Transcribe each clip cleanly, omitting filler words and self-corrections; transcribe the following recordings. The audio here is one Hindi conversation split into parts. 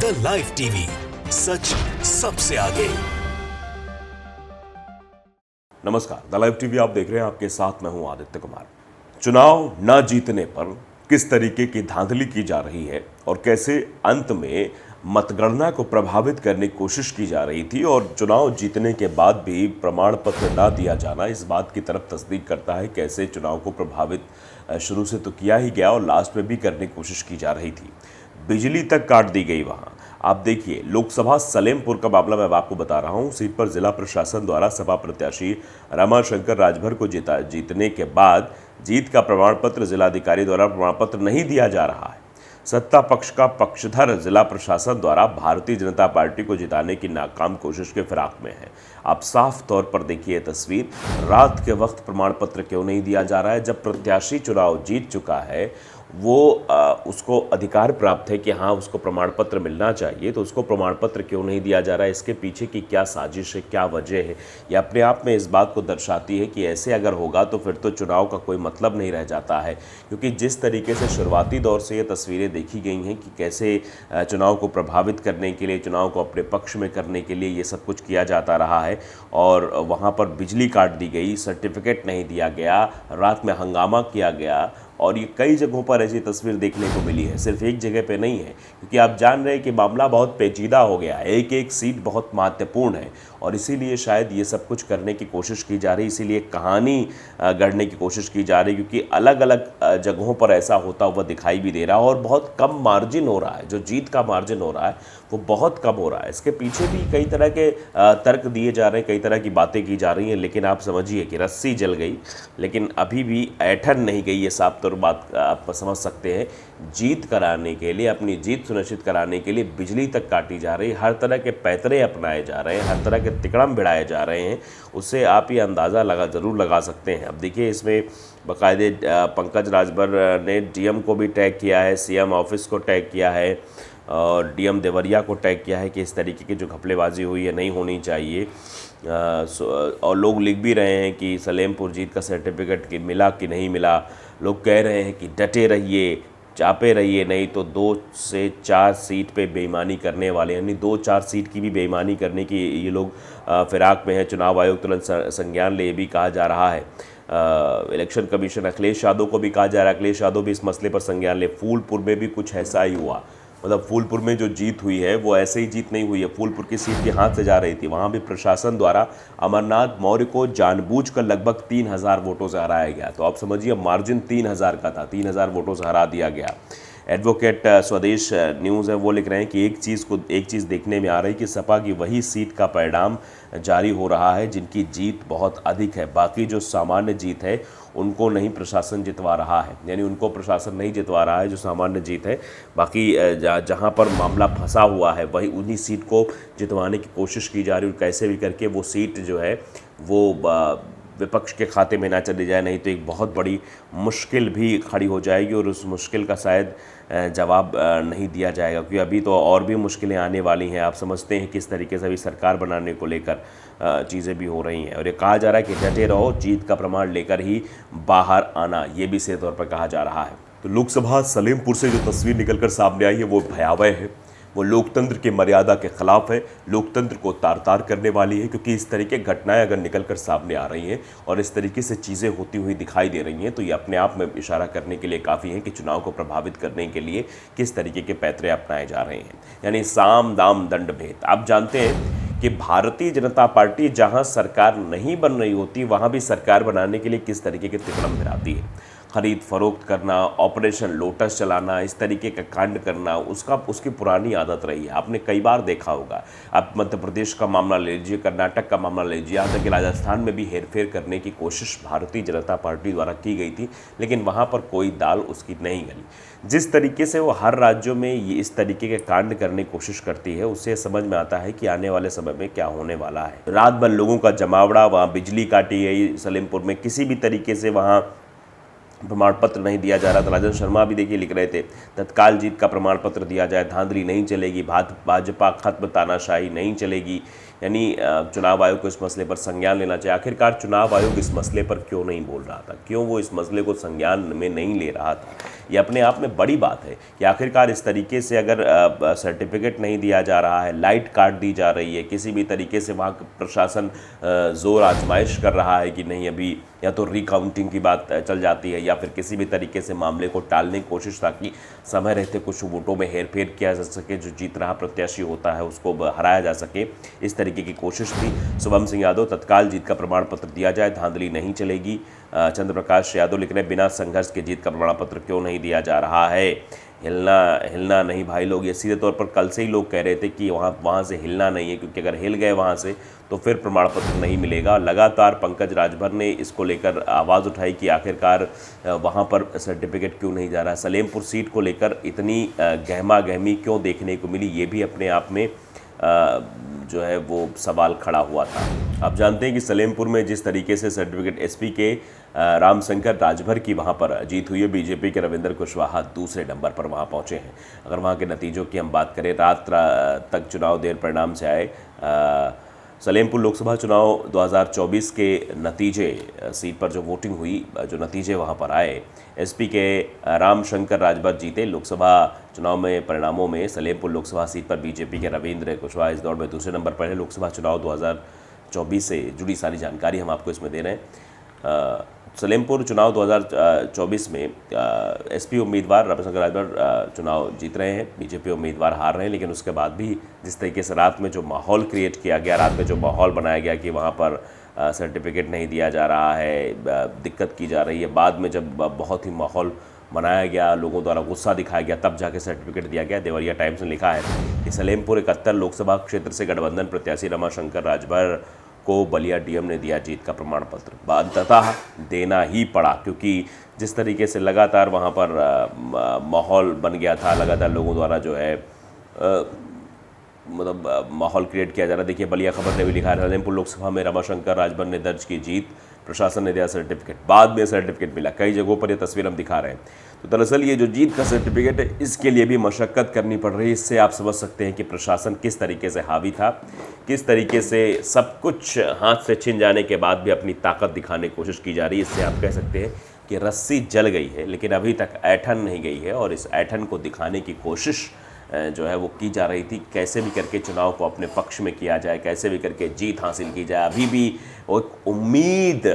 द लाइव टीवी, सच सबसे आगे। नमस्कार, द लाइव टीवी आप देख रहे हैं। आपके साथ मैं हूं आदित्य कुमार। चुनाव न जीतने पर किस तरीके की धांधली की जा रही है और कैसे अंत में मतगणना को प्रभावित करने की कोशिश की जा रही थी और चुनाव जीतने के बाद भी प्रमाण पत्र ना दिया जाना इस बात की तरफ तस्दीक करता है कैसे चुनाव को प्रभावित शुरू से तो किया ही गया और लास्ट में भी करने की कोशिश की जा रही थी। बिजली तक काट दी गई वहां। आप देखिए, लोकसभा सलेमपुर का मामला मैं आपको बता रहा हूं। सीट पर जिला प्रशासन द्वारा सपा प्रत्याशी रमाशंकर राजभर को जीतने के बाद जीत का प्रमाण पत्र जिलाधिकारी द्वारा प्रमाण पत्र नहीं दिया जा रहा है। सत्ता पक्ष का पक्षधर जिला प्रशासन द्वारा भारतीय जनता पार्टी को जिताने की नाकाम कोशिश के फिराक में है। आप साफ तौर पर देखिए तस्वीर, रात के वक्त प्रमाण पत्र क्यों नहीं दिया जा रहा है? जब प्रत्याशी चुनाव जीत चुका है, वो उसको अधिकार प्राप्त है कि हाँ उसको प्रमाण पत्र मिलना चाहिए, तो उसको प्रमाण पत्र क्यों नहीं दिया जा रहा है? इसके पीछे की क्या साजिश है, क्या वजह है? ये अपने आप में इस बात को दर्शाती है कि ऐसे अगर होगा तो फिर तो चुनाव का कोई मतलब नहीं रह जाता है। क्योंकि जिस तरीके से शुरुआती दौर से ये तस्वीरें देखी गई हैं कि कैसे चुनाव को प्रभावित करने के लिए, चुनाव को अपने पक्ष में करने के लिए ये सब कुछ किया जाता रहा है और वहाँ पर बिजली काट दी गई, सर्टिफिकेट नहीं दिया गया, रात में हंगामा किया गया और ये कई जगहों पर ऐसी तस्वीर देखने को मिली है, सिर्फ एक जगह पे नहीं है। क्योंकि आप जान रहे हैं कि मामला बहुत पेचीदा हो गया है, एक एक सीट बहुत महत्वपूर्ण है और इसीलिए शायद ये सब कुछ करने की कोशिश की जा रही, इसीलिए कहानी गढ़ने की कोशिश की जा रही, क्योंकि अलग अलग जगहों पर ऐसा होता हुआ दिखाई भी दे रहा है और बहुत कम मार्जिन हो रहा है। जो जीत का मार्जिन हो रहा है वो बहुत कम हो रहा है। इसके पीछे भी कई तरह के तर्क दिए जा रहे हैं, कई तरह की बातें की जा रही हैं, लेकिन आप समझिए कि रस्सी जल गई लेकिन अभी भी ऐठन नहीं गई। ये साफ तौर बात आप समझ सकते हैं। जीत कराने के लिए, अपनी जीत सुनिश्चित कराने के लिए बिजली तक काटी जा रही, हर तरह के पैतरे अपनाए जा रहे हैं, हर तरह के तिकड़म भिड़ाए जा रहे हैं। उससे आप ये अंदाज़ा ज़रूर लगा सकते हैं। अब देखिए, इसमें बाकायदे पंकज राजभर ने डीएम को भी टैग किया है, सीएम ऑफिस को टैग किया है और डीएम देवरिया को टैग किया है कि इस तरीके की जो घपलेबाजी हुई है नहीं होनी चाहिए। और लोग लिख भी रहे हैं कि सलेमपुर जीत का सर्टिफिकेट मिला कि नहीं मिला। लोग कह रहे हैं कि डटे रहिए, चापे रहिए, नहीं तो 2 से 4 सीट पे बेईमानी करने वाले, यानी 2-4 सीट की भी बेईमानी करने की ये लोग फिराक में है। चुनाव आयोग तुरंत संज्ञान ले, भी कहा जा रहा है। इलेक्शन कमीशन अखिलेश यादव को भी कहा जा रहा है, अखिलेश यादव भी इस मसले पर संज्ञान ले। फूलपुर में भी कुछ ऐसा ही हुआ, मतलब फूलपुर में जो जीत हुई है वो ऐसे ही जीत नहीं हुई है। फूलपुर की सीट के हाथ से जा रही थी, वहाँ भी प्रशासन द्वारा अमरनाथ मौर्य को जानबूझकर लगभग 3000 वोटों से हराया गया। तो आप समझिए मार्जिन 3000 का था, 3000 वोटों से हरा दिया गया। एडवोकेट स्वदेश न्यूज़ है, वो लिख रहे हैं कि एक चीज़ देखने में आ रही कि सपा की वही सीट का परिणाम जारी हो रहा है जिनकी जीत बहुत अधिक है। बाकी जो सामान्य जीत है उनको नहीं प्रशासन जितवा रहा है, यानी उनको प्रशासन नहीं जितवा रहा है जो सामान्य जीत है। बाकी जहां पर मामला फंसा हुआ है वही उन्हीं सीट को जितवाने की कोशिश की जा रही है। कैसे भी करके वो सीट जो है वो विपक्ष के खाते में ना चली जाए, नहीं तो एक बहुत बड़ी मुश्किल भी खड़ी हो जाएगी और उस मुश्किल का शायद जवाब नहीं दिया जाएगा, क्योंकि अभी तो और भी मुश्किलें आने वाली हैं। आप समझते हैं किस तरीके से अभी सरकार बनाने को लेकर चीज़ें भी हो रही हैं और ये कहा जा रहा है कि डटे रहो, जीत का प्रमाण लेकर ही बाहर आना, ये भी सीधे तौर पर कहा जा रहा है। तो लोकसभा सलेमपुर से जो तस्वीर निकलकर सामने आई है वो भयावह है, वो लोकतंत्र की मर्यादा के खिलाफ है, लोकतंत्र को तार तार करने वाली है। क्योंकि इस तरीके की घटनाएं अगर निकलकर सामने आ रही हैं और इस तरीके से चीज़ें होती हुई दिखाई दे रही हैं तो ये अपने आप में इशारा करने के लिए काफ़ी है कि चुनाव को प्रभावित करने के लिए किस तरीके के पैतरे अपनाए जा रहे हैं, यानी साम दाम दंड भेद। आप जानते हैं कि भारतीय जनता पार्टी जहां सरकार नहीं बन रही होती वहां भी सरकार बनाने के लिए किस तरीके के तिकड़म भिड़ाती है। खरीद फरोख्त करना, ऑपरेशन लोटस चलाना, इस तरीके का कांड करना उसकी पुरानी आदत रही है। आपने कई बार देखा होगा। आप मध्य प्रदेश का मामला ले लीजिए, कर्नाटक का मामला ले लीजिए, यहाँ तक कि राजस्थान में भी हेरफेर करने की कोशिश भारतीय जनता पार्टी द्वारा की गई थी, लेकिन वहाँ पर कोई दाल उसकी नहीं गली। जिस तरीके से वो हर राज्यों में ये इस तरीके के कांड करने की कोशिश करती है, उससे समझ में आता है कि आने वाले समय में क्या होने वाला है। रात भर लोगों का जमावड़ा, वहाँ बिजली काटी गई सलेमपुर में, किसी भी तरीके से वहाँ प्रमाण पत्र नहीं दिया जा रहा था। राजन शर्मा भी देखिए लिख रहे थे तत्काल जीत का प्रमाण पत्र दिया जाए, धांधली नहीं चलेगी, भाजपा खत्म, तानाशाही नहीं चलेगी, यानी चुनाव आयोग को इस मसले पर संज्ञान लेना चाहिए। आखिरकार चुनाव आयोग इस मसले पर क्यों नहीं बोल रहा था, क्यों वो इस मसले को संज्ञान में नहीं ले रहा था, ये अपने आप में बड़ी बात है कि आखिरकार इस तरीके से अगर सर्टिफिकेट नहीं दिया जा रहा है, लाइट काट दी जा रही है, किसी भी तरीके से वहाँ प्रशासन जोर आजमाइश कर रहा है कि नहीं अभी या तो रिकाउंटिंग की बात चल जाती है या फिर किसी भी तरीके से मामले को टालने की कोशिश ताकि समय रहते कुछ वोटों में हेरफेर किया जा सके, जो जीत रहा प्रत्याशी होता है उसको हराया जा सके, इस तरीके की कोशिश थी। शुभम सिंह यादव तत्काल जीत का प्रमाण पत्र दिया जाए, धांधली नहीं चलेगी। चंद्र प्रकाश यादव लिख रहे हैं बिना संघर्ष के जीत का प्रमाण पत्र क्यों नहीं दिया जा रहा है। हिलना नहीं भाई लोग, ये सीधे तौर पर कल से ही लोग कह रहे थे कि वहाँ से हिलना नहीं है, क्योंकि अगर हिल गए वहाँ से तो फिर प्रमाण पत्र नहीं मिलेगा। लगातार पंकज राजभर ने इसको लेकर आवाज़ उठाई कि आखिरकार वहाँ पर सर्टिफिकेट क्यों नहीं जा रहा है। सलेमपुर सीट को लेकर इतनी गहमा गहमी क्यों देखने को मिली, ये भी अपने आप में जो है वो सवाल खड़ा हुआ था। आप जानते हैं कि सलेमपुर में जिस तरीके से सर्टिफिकेट एसपी के रामशंकर राजभर की वहाँ पर जीत हुई है, बीजेपी के रविंद्र कुशवाहा दूसरे नंबर पर वहाँ पहुँचे हैं। अगर वहाँ के नतीजों की हम बात करें, रात तक चुनाव देर परिणाम से आए। सलेमपुर लोकसभा चुनाव 2024 के नतीजे, सीट पर जो वोटिंग हुई, जो नतीजे वहाँ पर आए, एसपी के रामशंकर राजभर जीते। लोकसभा चुनाव में परिणामों में सलेमपुर लोकसभा सीट पर बीजेपी के रविंद्र कुशवाहा इस दौर में दूसरे नंबर पर है। लोकसभा चुनाव 2024 से जुड़ी सारी जानकारी हम आपको इसमें दे रहे हैं। सलेमपुर चुनाव 2024 में एसपी उम्मीदवार रामशंकर राजभर चुनाव जीत रहे हैं, बीजेपी उम्मीदवार हार रहे हैं। लेकिन उसके बाद भी जिस तरीके से रात में जो माहौल क्रिएट किया गया, रात में जो माहौल बनाया गया कि वहाँ पर सर्टिफिकेट नहीं दिया जा रहा है, दिक्कत की जा रही है, बाद में जब बहुत ही माहौल बनाया गया, लोगों द्वारा गुस्सा दिखाया गया, तब जाके सर्टिफिकेट दिया गया। देवरिया टाइम्स ने लिखा है कि सलेमपुर 71 लोकसभा क्षेत्र से गठबंधन प्रत्याशी रमाशंकर राजभर को बलिया डीएम ने दिया जीत का प्रमाण पत्र। अंततः देना ही पड़ा, क्योंकि जिस तरीके से लगातार वहाँ पर माहौल बन गया था, लगातार लोगों द्वारा जो है मतलब माहौल क्रिएट किया जा रहा है। देखिए बलिया खबर ने भी लिखा है, सलेमपुर लोकसभा में रमाशंकर राजभर ने दर्ज की जीत, प्रशासन ने दिया सर्टिफिकेट, बाद में सर्टिफिकेट मिला। कई जगहों पर यह तस्वीर हम दिखा रहे हैं। तो दरअसल ये जो जीत का सर्टिफिकेट है, इसके लिए भी मशक्क़त करनी पड़ रही है। इससे आप समझ सकते हैं कि प्रशासन किस तरीके से हावी था, किस तरीके से सब कुछ हाथ से छिन जाने के बाद भी अपनी ताकत दिखाने की कोशिश की जा रही है। इससे आप कह सकते हैं कि रस्सी जल गई है, लेकिन अभी तक ऐंठन नहीं गई है, और इस ऐंठन को दिखाने की कोशिश जो है वो की जा रही थी। कैसे भी करके चुनाव को अपने पक्ष में किया जाए, कैसे भी करके जीत हासिल की जाए। अभी भी एक उम्मीद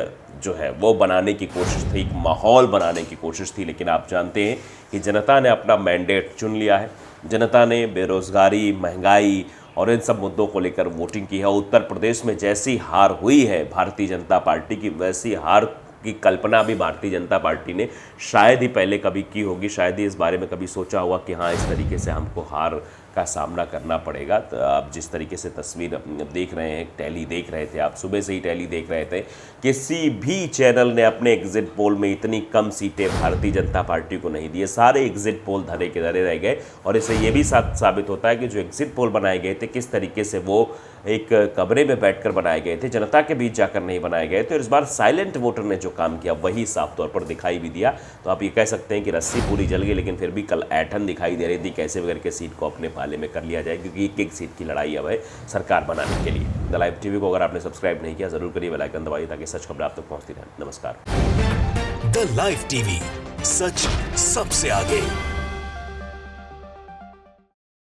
जो है वो बनाने की कोशिश थी, एक माहौल बनाने की कोशिश थी। लेकिन आप जानते हैं कि जनता ने अपना मैंडेट चुन लिया है। जनता ने बेरोज़गारी, महंगाई और इन सब मुद्दों को लेकर वोटिंग की है। उत्तर प्रदेश में जैसी हार हुई है भारतीय जनता पार्टी की, वैसी हार की कल्पना भी भारतीय जनता पार्टी ने शायद ही पहले कभी की होगी। शायद ही इस बारे में कभी सोचा होगा कि हाँ, इस तरीके से हमको हार का सामना करना पड़ेगा। तो आप जिस तरीके से तस्वीर देख रहे हैं, टैली देख रहे थे, आप सुबह से ही टैली देख रहे थे, किसी भी चैनल ने अपने एग्जिट पोल में इतनी कम सीटें भारतीय जनता पार्टी को नहीं दी। सारे एग्जिट पोल धरे के धरे रह गए, और इससे ये भी साबित होता है कि जो एग्जिट पोल बनाए गए थे, किस तरीके से वो एक कमरे में बैठकर बनाए गए थे, जनता के बीच जाकर नहीं बनाए गए थे। और इस बार साइलेंट वोटर ने जो काम किया वही साफ तौर पर दिखाई भी दिया। तो आप ये कह सकते हैं कि रस्सी पूरी जल गई, लेकिन फिर भी कल ऐंठन दिखाई दे रही थी, कैसे भी करके सीट को अपने पाले में कर लिया जाए, क्योंकि एक एक सीट की लड़ाई अब है सरकार बनाने के लिए। द लाइव टीवी को अगर आपने सब्सक्राइब नहीं किया, जरूर करिए, बेल आइकन दबाइए ताकि सच खबर आप तक पहुंचती रहे। नमस्कार। द लाइव टीवी, सच सबसे आगे।